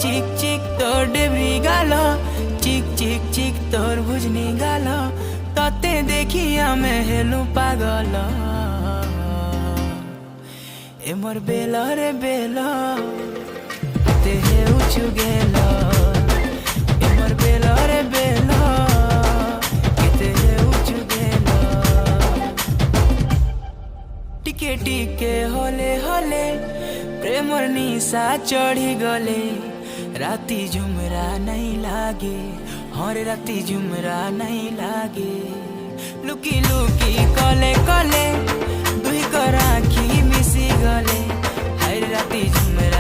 चिक चिक तोर डेबरी गाल चिक चिक चिक तोर भुजनी गाल तते देखिया में हेलु पागल ए मोर बेल रे बेल ते हे उचु गेल ए मोर बेल रे बेल ते हे उचु गेल टिके टिके होले होले प्रेमर निशा चढ़ी गले राती झुमरा नहीं लागे हरे राती झुमरा नहीं लागे लुकी लुकी कले कले दुई को राखी मिसी गले हरे राती झुमरा